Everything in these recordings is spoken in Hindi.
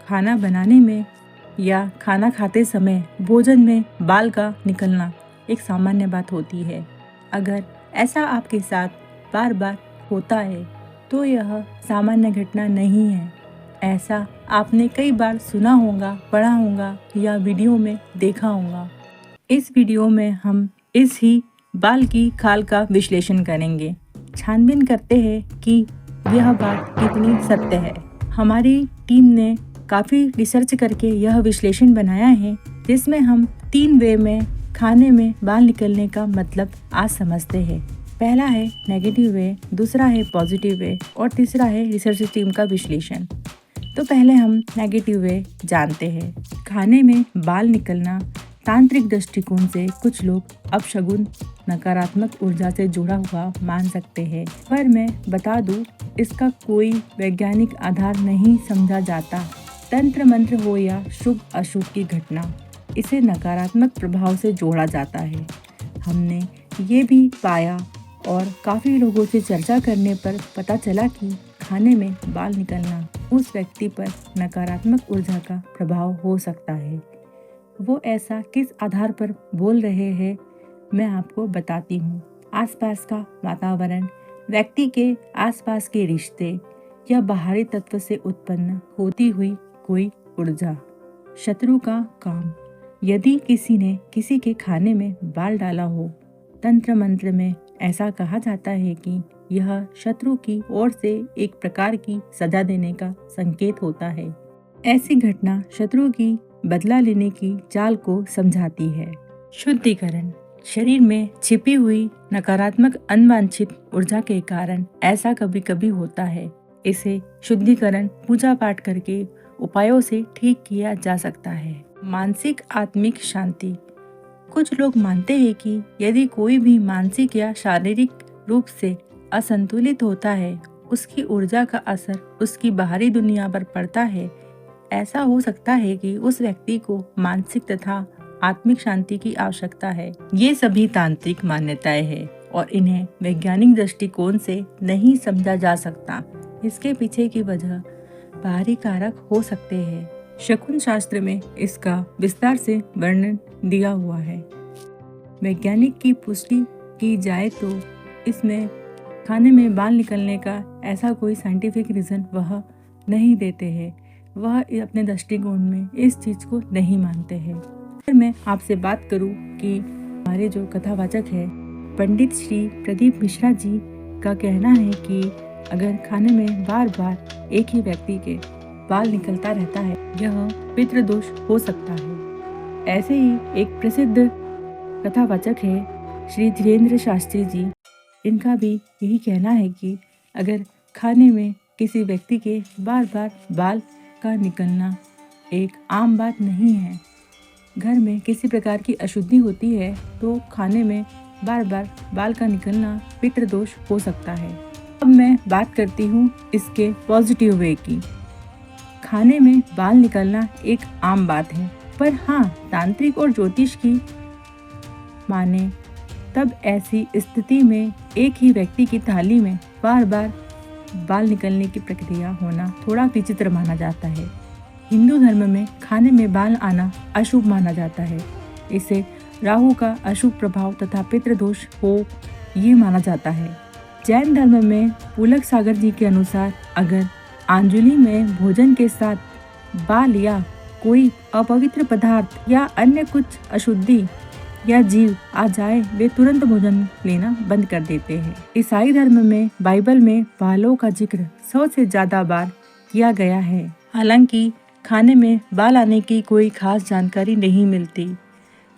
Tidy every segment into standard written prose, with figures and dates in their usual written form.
खाना बनाने में या खाना खाते समय भोजन में बाल का निकलना एक सामान्य बात होती है। अगर ऐसा आपके साथ बार बार होता है तो यह सामान्य घटना नहीं है। ऐसा आपने कई बार सुना होगा, पढ़ा होगा या वीडियो में देखा होगा। इस वीडियो में हम इस ही बाल की खाल का विश्लेषण करेंगे। छानबीन करते हैं कि यह बात कितनी सत्य है। हमारी टीम ने काफ़ी रिसर्च करके यह विश्लेषण बनाया है, जिसमें हम 3 वे में खाने में बाल निकलने का मतलब आज समझते हैं। पहला है नेगेटिव वे, दूसरा है पॉजिटिव वे और तीसरा है रिसर्च टीम का विश्लेषण। तो पहले हम नेगेटिव वे जानते हैं। खाने में बाल निकलना तांत्रिक दृष्टिकोण से कुछ लोग अपशगुन, नकारात्मक ऊर्जा से जुड़ा हुआ मान सकते हैं, पर मैं बता दूं, इसका कोई वैज्ञानिक आधार नहीं समझा जाता। तंत्र मंत्र हो या शुभ अशुभ की घटना, इसे नकारात्मक प्रभाव से जोड़ा जाता है। हमने ये भी पाया और काफ़ी लोगों से चर्चा करने पर पता चला कि खाने में बाल निकलना उस व्यक्ति पर नकारात्मक ऊर्जा का प्रभाव हो सकता है। वो ऐसा किस आधार पर बोल रहे हैं, मैं आपको बताती हूँ। आसपास का वातावरण, व्यक्ति के आसपास के रिश्ते या बाहरी तत्व से उत्पन्न होती हुई कोई ऊर्जा। शत्रु का काम, यदि किसी ने किसी के खाने में बाल डाला हो, तंत्र मंत्र में ऐसा कहा जाता है कि यह शत्रु की ओर से एक प्रकार की सजा देने का संकेत होता है। ऐसी घटना शत्रु की बदला लेने की चाल को समझाती है। शुद्धिकरण, शरीर में छिपी हुई नकारात्मक अनवांछित ऊर्जा के कारण ऐसा कभी कभी होता है। इसे शुद्धिकरण पूजा पाठ करके उपायों से ठीक किया जा सकता है। मानसिक आत्मिक शांति, कुछ लोग मानते हैं कि यदि कोई भी मानसिक या शारीरिक रूप से असंतुलित होता है, उसकी ऊर्जा का असर उसकी बाहरी दुनिया पर पड़ता है। ऐसा हो सकता है कि उस व्यक्ति को मानसिक तथा आत्मिक शांति की आवश्यकता है। ये सभी तांत्रिक मान्यताएं हैं और इन्हें वैज्ञानिक दृष्टिकोण से नहीं समझा जा सकता। इसके पीछे की वजह बाहरी कारक हो सकते हैं। शकुन शास्त्र में इसका विस्तार से वर्णन दिया हुआ है। वैज्ञानिक की पुष्टि की जाए तो इसमें खाने में बाल निकलने का ऐसा कोई साइंटिफिक रीजन वह नहीं देते हैं। वह अपने दृष्टिकोण में इस चीज को नहीं मानते हैं। फिर मैं आपसे बात करूं कि हमारे जो कथावाचक है पंडित श्री प्रदीप मिश्रा जी का कहना है कि अगर खाने में बार बार एक ही व्यक्ति के बाल निकलता रहता है, यह पितृदोष हो सकता है। ऐसे ही एक प्रसिद्ध कथावाचक है श्री धीरेन्द्र शास्त्री जी, इनका भी यही कहना है कि अगर खाने में किसी व्यक्ति के बार बार बाल का निकलना एक आम बात नहीं है। घर में किसी प्रकार की अशुद्धि होती है तो खाने में बार बार बाल का निकलना पितृदोष हो सकता है। अब मैं बात करती हूँ इसके पॉजिटिव वे की। खाने में बाल निकलना एक आम बात है, पर हाँ, तांत्रिक और ज्योतिष की माने तब ऐसी स्थिति में एक ही व्यक्ति की थाली में बार बार बाल निकलने की प्रक्रिया होना थोड़ा विचित्र माना जाता है। हिंदू धर्म में खाने में बाल आना अशुभ माना जाता है। इसे राहु का अशुभ प्रभाव तथा पितृदोष हो ये माना जाता है। जैन धर्म में पुलक सागर जी के अनुसार अगर आंजुली में भोजन के साथ बाल या कोई अपवित्र पदार्थ या अन्य कुछ अशुद्धि या जीव आ जाए, वे तुरंत भोजन लेना बंद कर देते हैं। ईसाई धर्म में बाइबल में बालों का जिक्र 100 से ज्यादा बार किया गया है। हालांकि खाने में बाल आने की कोई खास जानकारी नहीं मिलती।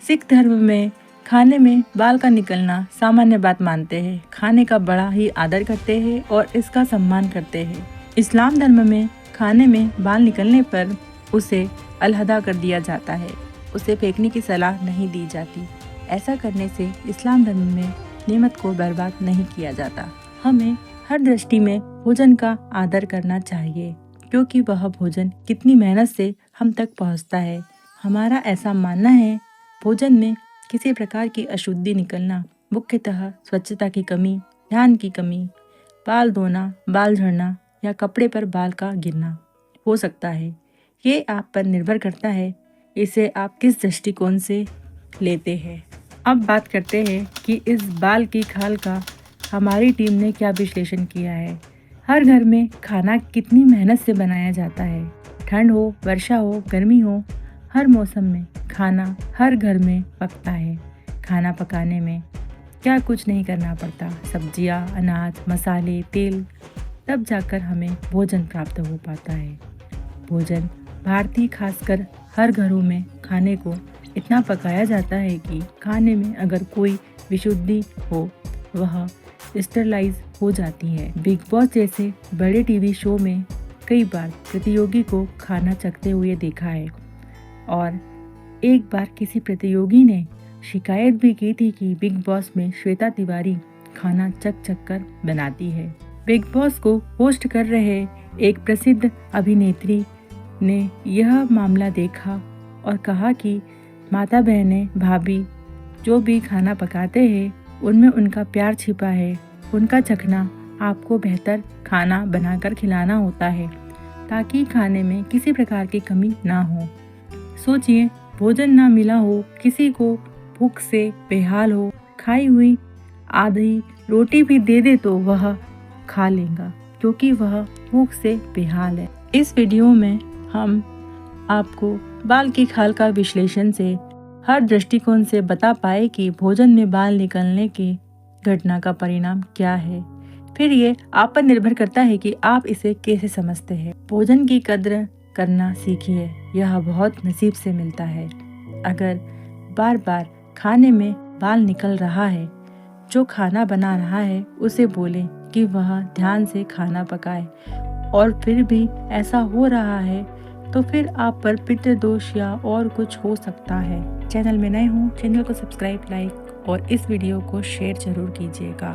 सिख धर्म में खाने में बाल का निकलना सामान्य बात मानते हैं, खाने का बड़ा ही आदर करते हैं और इसका सम्मान करते हैं। इस्लाम धर्म में खाने में बाल निकलने पर उसे अलहदा कर दिया जाता है, उसे फेंकने की सलाह नहीं दी जाती। ऐसा करने से इस्लाम धर्म में नेमत को बर्बाद नहीं किया जाता। हमें हर दृष्टि में भोजन का आदर करना चाहिए, क्योंकि वह भोजन कितनी मेहनत से हम तक पहुंचता है। हमारा ऐसा मानना है, भोजन में किसी प्रकार की अशुद्धि निकलना मुख्यतः स्वच्छता की कमी, ध्यान की कमी, बाल धोना, बाल झड़ना या कपड़े पर बाल का गिरना हो सकता है। ये आप पर निर्भर करता है इसे आप किस दृष्टिकोण से लेते हैं। अब बात करते हैं कि इस बाल की खाल का हमारी टीम ने क्या विश्लेषण किया है। हर घर में खाना कितनी मेहनत से बनाया जाता है। ठंड हो, वर्षा हो, गर्मी हो, हर मौसम में खाना हर घर में पकता है। खाना पकाने में क्या कुछ नहीं करना पड़ता। सब्जियां, अनाज, मसाले, तेल, तब जाकर हमें भोजन प्राप्त हो पाता है। भोजन भारतीय खासकर हर घरों में खाने को इतना पकाया जाता है कि खाने में अगर कोई विशुद्धि हो वह स्टरलाइज हो जाती है। बिग बॉस जैसे बड़े टीवी शो में कई बार प्रतियोगी को खाना चखते हुए देखा है और एक बार किसी प्रतियोगी ने शिकायत भी की थी कि बिग बॉस में श्वेता तिवारी खाना चख चख कर बनाती है। बिग बॉस को होस्ट कर रहे एक प्रसिद्ध अभिनेत्री ने यह मामला देखा और कहा कि माता बहनें, भाभी जो भी खाना पकाते हैं उनमें उनका प्यार छिपा है। उनका चखना आपको बेहतर खाना बनाकर खिलाना होता है ताकि खाने में किसी प्रकार की कमी ना हो। सोचिए, भोजन ना मिला हो, किसी को भूख से बेहाल हो, खाई हुई आधी रोटी भी दे दे तो वह खा लेगा क्योंकि वह भूख से बेहाल है। इस वीडियो में हम आपको बाल की खाल का विश्लेषण से हर दृष्टिकोण से बता पाए कि भोजन में बाल निकलने की घटना का परिणाम क्या है। फिर ये आप पर निर्भर करता है कि आप इसे कैसे समझते हैं। भोजन की कद्र करना सीखिए, यह बहुत नसीब से मिलता है। अगर बार बार खाने में बाल निकल रहा है, जो खाना बना रहा है उसे बोलें कि वह ध्यान से खाना पकाए और फिर भी ऐसा हो रहा है तो फिर आप पर पितृदोष या और कुछ हो सकता है। चैनल में नए हो, चैनल को सब्सक्राइब, लाइक और इस वीडियो को शेयर जरूर कीजिएगा।